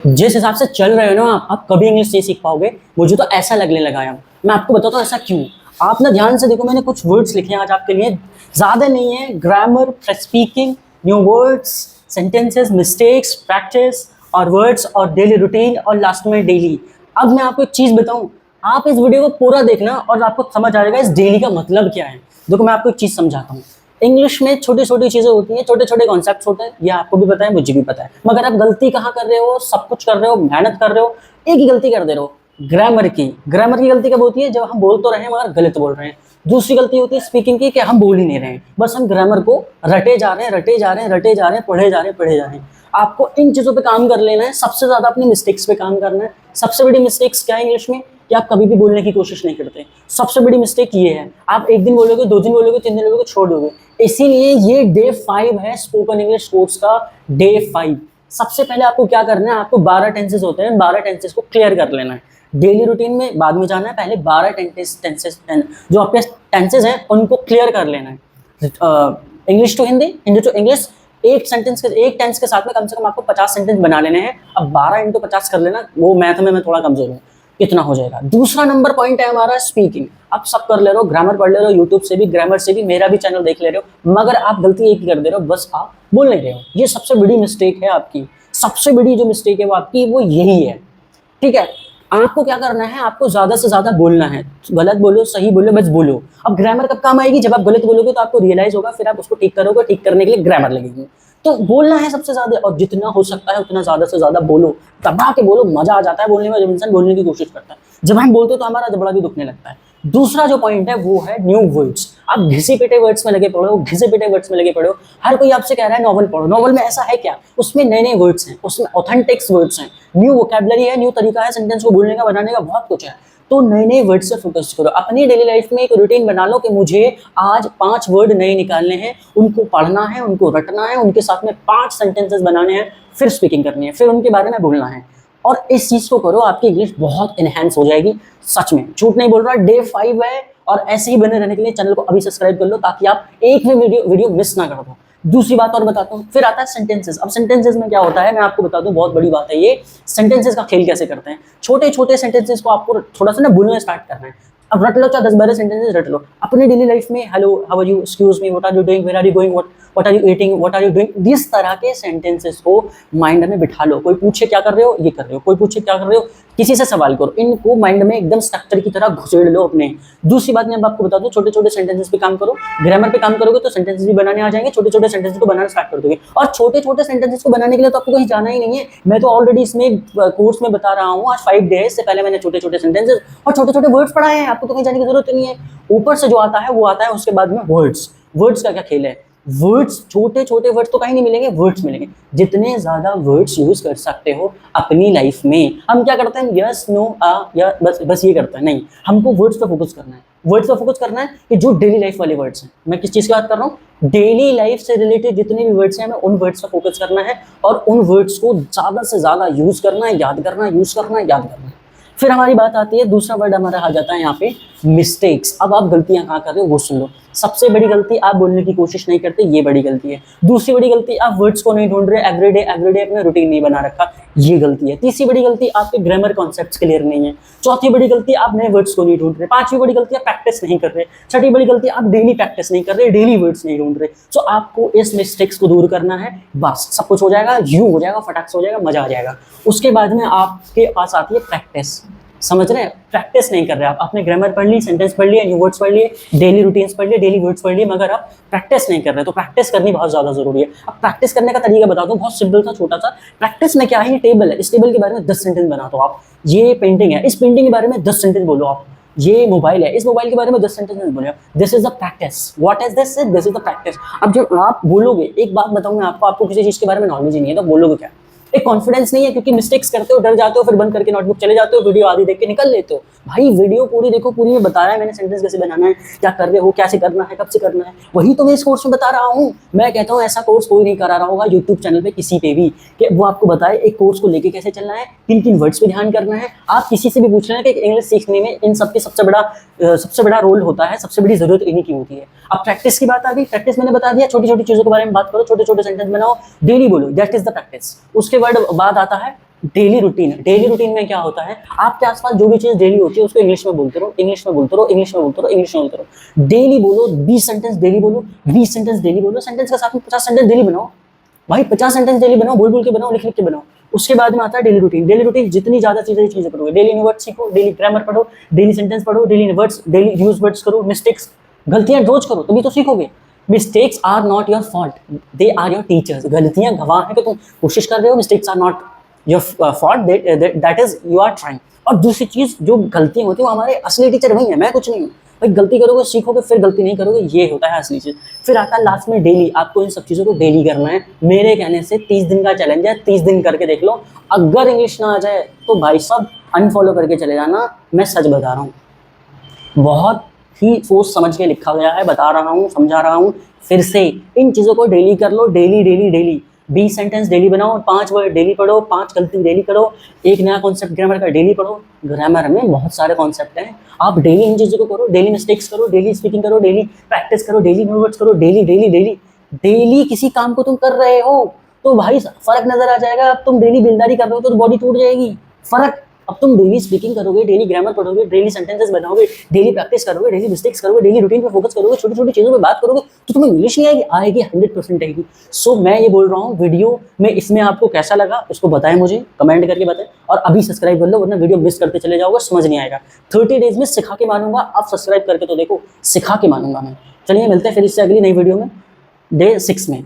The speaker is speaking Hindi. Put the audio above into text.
जिस हिसाब से चल रहे हो ना आप कभी इंग्लिश नहीं सीख पाओगे। मुझे तो ऐसा लगने लगा है। मैं आपको बताता हूँ ऐसा क्यों। आप ना ध्यान से देखो, मैंने कुछ वर्ड्स लिखे हैं आज आपके लिए। ज़्यादा नहीं है, grammar, speaking, new words, sentences, mistakes, practice और वर्ड्स और डेली रूटीन और लास्ट में डेली। अब मैं आपको एक चीज़ बताऊँ, आप इस वीडियो को पूरा देखना और आपको समझ आ जाएगा इस डेली का मतलब क्या है। देखो मैं आपको एक चीज़ समझाता हूँ। इंग्लिश में छोटी छोटी चीज़ें होती हैं, छोटे छोटे कॉन्सेप्ट्स होते हैं, ये आपको भी पता है, मुझे भी पता है। मगर आप गलती कहाँ कर रहे हो, सब कुछ कर रहे हो, मेहनत कर रहे हो, एक ही गलती कर दे रहे हो, ग्रामर की। ग्रामर की गलती कब होती है? जब हम बोल तो रहे हैं मगर गलत बोल रहे हैं। दूसरी गलती होती है स्पीकिंग की, कि हम बोल ही नहीं रहे हैं, बस हम ग्रामर को रटे जा रहे हैं, रटे जा रहे हैं, रटे जा रहे हैं, पढ़े जा रहे हैं, पढ़े जा रहे हैं। आपको इन चीज़ों पे काम कर लेना है, सबसे ज़्यादा अपनी मिस्टेक्स पे काम करना है। सबसे बड़ी मिस्टेक्स क्या है इंग्लिश में? कि आप कभी भी बोलने की कोशिश नहीं करते। सबसे बड़ी मिस्टेक ये है, आप एक दिन बोलोगे, 2 दिन बोलोगे, 3 दिन बोलोगे, छोड़ दोगे। इसीलिए ये डे 5 है स्पोकन इंग्लिश कोर्स का, डे 5। सबसे पहले आपको क्या करना है, आपको 12 टेंसेस होते हैं, 12 टेंसेस को क्लियर कर लेना है। डेली रूटीन में बाद में जाना है, पहले 12 टेंसेस जो आपके टेंसेस हैं उनको क्लियर कर लेना है। English to Hindi, Hindi to English. एक टेंस के साथ में कम से कम आपको 50 सेंटेंस बना लेने हैं। अब 12 इंटू 50 कर लेना, वो मैथ में मैं थोड़ा कमजोर हूँ, कितना हो जाएगा। दूसरा नंबर पॉइंट है हमारा स्पीकिंग। आप सब कर ले रहे हो, ग्रामर पढ़ ले रहे हो, यूट्यूब से भी, ग्रामर से भी, मेरा भी चैनल देख ले रहे हो, मगर आप गलती एक ही कर दे रहे हो, बस आप बोल नहीं रहे हो। ये सबसे बड़ी मिस्टेक है आपकी। सबसे बड़ी जो मिस्टेक है वो आपकी, वो यही है। ठीक है, आपको क्या करना है, आपको ज्यादा से ज्यादा बोलना है। गलत बोलो, सही बोलो, बस बोलो। अब ग्रामर कब काम आएगी? जब आप गलत बोलोगे तो आपको रियलाइज होगा, फिर आप उसको ठीक करोगे, ठीक करने के लिए ग्रामर लगेगी। तो बोलना है सबसे ज्यादा, और जितना हो सकता है उतना ज्यादा से ज्यादा बोलो, दबा के बोलो। मजा आ जाता है बोलने में जब इंसान बोलने की कोशिश करता है। जब हम बोलते तो हमारा जबड़ा भी दुखने लगता है। दूसरा जो पॉइंट है वो है न्यू वर्ड्स। आप घिसे पिटे वर्ड्स में लगे पड़ो, घिसे पिटे वर्ड्स में लगे पड़ो। हर कोई आपसे कह रहा है नॉवल पढ़ो, नॉवल में ऐसा है क्या? उसमें नए नए वर्ड्स हैं, उसमें ऑथेंटिक्स वर्ड्स हैं, न्यू वोकैबुलरी है, न्यू तरीका है सेंटेंस को बोलने का, बनाने का, बहुत कुछ है। तो नए नए वर्ड से फोकस करो। अपनी डेली लाइफ में एक रूटीन बना लो कि मुझे आज 5 वर्ड नए निकालने हैं, उनको पढ़ना है, उनको रटना है, उनके साथ में 5 सेंटेंसेस बनाने हैं, फिर स्पीकिंग करनी है, फिर उनके बारे में बोलना है। और इस चीज को करो, आपकी इंग्लिश बहुत इनहेंस हो जाएगी। सच में झूठ नहीं बोल रहा। डे 5 है, और ऐसे ही बने रहने के लिए चैनल को अभी सब्सक्राइब कर लो, ताकि आप एक भी वीडियो मिस ना कर दो। दूसरी बात और बताता हूँ, फिर आता है सेंटेंसेस। अब सेंटेंसेस में क्या होता है मैं आपको बता दूं, बहुत बड़ी बात है ये। सेंटेंसेस का खेल कैसे करते हैं? छोटे छोटे सेंटेंसेस को आपको थोड़ा सा ना बोलना स्टार्ट करना है। अब रट लो, चाहे 10-12 सेंटेंसेस रट लो अपनी डेली लाइफ में। Hello, how are you, excuse me, what are you doing, where are you going, what are you eating, what are you doing. इस तरह के सेंटेंसेस को माइंड में बिठा लो। कोई पूछे क्या कर रहे हो, ये कर रहे हो, कोई पूछे क्या कर रहे हो, किसी से सवाल करो, इनको माइंड में एकदम स्ट्रक्चर की तरह घुसेड़ लो अपने। दूसरी बात मैं अब आपको बता दूं, छोटे छोटे सेंटेंसेस पे काम करो। ग्रामर पे काम करोगे तो सेंटेंसेस भी बनाने आ जाएंगे, छोटे छोटे सेंटेंसेस को बनाना स्टार्ट कर दोगे। और छोटे छोटे सेंटेंसेस को बनाने के लिए तो आपको कहीं जाना ही नहीं है। मैं तो ऑलरेडी इसमें कोर्स में बता रहा हूँ, आज 5 डेज से पहले मैंने छोटे छोटे सेंटेंसेस और छोटे छोटे वर्ड्स पढ़ाए हैं। आपको तो कहीं जाने की जरूरत नहीं है। ऊपर से जो आता है वो आता है, उसके बाद में वर्ड्स। वर्ड्स का क्या खेल है? वर्ड्स, छोटे छोटे वर्ड्स तो कहीं नहीं मिलेंगे, वर्ड्स मिलेंगे। जितने ज्यादा वर्ड्स यूज कर सकते हो अपनी लाइफ में। हम क्या करते हैं, यस, नो, या बस ये करते हैं। नहीं, हमको वर्ड्स पे फोकस करना है। वर्ड्स पे फोकस करना है कि जो डेली लाइफ वाले वर्ड्स हैं। मैं किस चीज की बात कर रहा हूँ? डेली लाइफ से रिलेटेड जितने भी वर्ड्स हैं, हमें उन वर्ड्स पे फोकस करना है, और उन वर्ड्स को ज्यादा से ज्यादा यूज करना है, याद करना है, यूज करना है, याद करना है। फिर हमारी बात आती है, दूसरा वर्ड हमारा आ जाता है यहाँ पे मिस्टेक्स। अब आप गलतियां कहाँ कर रहे हो वो सुन लो। सबसे बड़ी गलती, आप बोलने की कोशिश नहीं करते, ये बड़ी गलती है। दूसरी बड़ी गलती, आप वर्ड्स को नहीं ढूंढ रहे, एवरीडे अपना रूटीन नहीं बना रखा, ये गलती है। तीसरी बड़ी गलती, आपके ग्रामर कॉन्सेप्ट्स क्लियर नहीं है। चौथी बड़ी गलती, आप नए वर्ड्स को नहीं ढूंढ रहे। पांचवी बड़ी गलती, आप प्रैक्टिस नहीं कर रहे। छठी बड़ी गलती, आप डेली प्रैक्टिस नहीं कर रहे, डेली वर्ड्स नहीं ढूंढ रहे। तो आपको इस मिस्टेक्स को दूर करना है, बस सब कुछ हो जाएगा, यूं हो जाएगा, फटाक से हो जाएगा, मजा आ जाएगा। उसके बाद में आपके पास आती है प्रैक्टिस। समझ रहे हैं? प्रैक्टिस नहीं कर रहे आप। आपने ग्रामर पढ़ ली, सेंटेंस पढ़ लिए, न्यू वर्ड्स पढ़ लिए, डेली रूटीन्स पढ़ लिए, डेली वर्ड्स पढ़ लिए, मगर आप प्रैक्टिस नहीं कर रहे। तो प्रैक्टिस करनी बहुत ज्यादा जरूरी है। अब प्रैक्टिस करने का तरीका बता दो, बहुत सिंपल सा, छोटा सा। प्रैक्टिस में क्या है, ये टेबल है, इस टेबल के बारे में 10 सेंटेंस बना दो आप। ये पेंटिंग है, इस पेंटिंग के बारे में 10 सेंटेंस बोलो आप। ये मोबाइल है, इस मोबाइल के बारे में 10 सेंटेंस बोलो। This is the practice. What is this? This is the practice. अब जब आप बोलोगे, एक बात बताऊं मैं आपको किसी चीज के बारे में नॉलेज ही नहीं है तो बोलोगे क्या? एक कॉन्फिडेंस नहीं है, क्योंकि मिस्टेक्स करते हो, डर जाते हो, फिर बंद करके नोटबुक चले जाते हो, वीडियो आधी देख के निकल लेते हो। भाई वीडियो पूरी देखो, पूरी में बता रहा है मैंने सेंटेंस कैसे बनाना है, क्या कर रहे हो, कैसे करना है, कब से करना है, वही तो मैं इस कोर्स में बता रहा हूँ। मैं कहता हूँ ऐसा कोर्स कोई नहीं करा रहा होगा यूट्यूब चैनल पे किसी पे भी, कि वो आपको बताए एक कोर्स को लेके कैसे चलना है, किन किन वर्ड्स पे ध्यान करना है। आप किसी से भी पूछ रहे हैं कि इंग्लिश सीखने में इन सबके सबसे बड़ा रोल होता है, सबसे बड़ी जरूरत इन्हीं की होती है। अब प्रैक्टिस की बात आ गई, प्रैक्टिस मैंने बता दिया, छोटी छोटी चीजों के बारे में बात करो, छोटे छोटे सेंटेंस बनाओ, डेली बोलो, दैट इज द प्रैक्टिस। उसके बाद आता है डेली रूटीन में क्या होता है, आपके आसपास जो भी चीज डेली होती है उसको इंग्लिश में बोलते रहो, इंग्लिश में बोलते रहो, इंग्लिश में बोलते रहो, इंग्लिश में बोलते रहो। डेली बोलो 20 सेंटेंस डेली बोलो, 20 सेंटेंस डेली बोलो, सेंटेंस के साथ में 50 सेंटेंस डेली बनाओ भाई, 50 सेंटेंस डेली बनाओ, बोल बोल के बनाओ, लिख लिख के बनाओ। उसके बाद में आता है डेली रूटीन। डेली रूटीन जितनी ज्यादा चीजें करोगे, डेली न्यू वर्ड्स सीखो, डेली ग्रामर पढ़ो, डेली सेंटेंस पढ़ो, daily words, daily use words करो, मिस्टेक्स, गलतियां रोज करो, तभी तो सीखोगे। Mistakes are not your fault, they are your teachers. गलतियां गवाह है कि तुम कोशिश कर रहे हो, mistakes are not your fault, that is you are trying. और दूसरी चीज, जो गलतियां होती है वो हमारे असली टीचर वही है, मैं कुछ नहीं हूँ भाई। गलती करोगे सीखोगे, फिर गलती नहीं करोगे, ये होता है असली चीज। फिर आता है लास्ट में डेली, आपको इन सब चीजों को डेली करना है। मेरे कहने से 30 दिन का चैलेंज है, 30 दिन करके देख लो। अगर इंग्लिश ना आ जाए तो भाई साहब अनफॉलो करके चले जाना, मैं सच बता रहा हूँ। बहुत ही सोच समझ के लिखा गया है, बता रहा हूँ, समझा रहा हूँ। फिर से इन चीज़ों को डेली कर लो, daily daily daily. 20 sentence daily बनाओ, 5 वर्ड डेली पढ़ो, 5 गलती डेली करो, एक नया कॉन्सेप्ट ग्रामर का डेली पढ़ो। ग्रामर में बहुत सारे कॉन्सेप्ट हैं, आप डेली इन चीज़ों को करो, डेली मिस्टेक्स करो, डेली स्पीकिंग करो, डेली प्रैक्टिस करो, डेली न्यू वर्ड्स करो, डेली डेली डेली डेली। किसी काम को तुम कर रहे हो तो भाई फर्क नजर आ जाएगा। अब तुम डेली दिलदारी कर रहे हो तो बॉडी टूट जाएगी, फर्क। अब तुम डेली स्पीकिंग करोगे, डेली ग्रामर पढ़ोगे, डेली सेंटेंसेस बनाओगे, डेली प्रैक्टिस करोगे, डेली मिस्टेक्स करोगे, डेली रूटीन पे फोकस करोगे, छोटी छोटी चीज़ों पे बात करोगे, तो तुम्हें इंग्लिश नहीं आएगी? आएगी, 100% आएगी। सो मैं ये बोल रहा हूँ, वीडियो में इसमें आपको कैसा लगा उसको बताएं, मुझे कमेंट करके बताएं। और अभी सब्सक्राइब कर लो, वरना वीडियो मिस करते चले जाओगे, समझ नहीं आएगा। 30 डेज में सिखा के मानूंगा, आप सब्सक्राइब करके तो देखो, सिखा के मानूंगा मैं। चलिए मिलते हैं फिर इससे अगली नई वीडियो में, डे 6 में।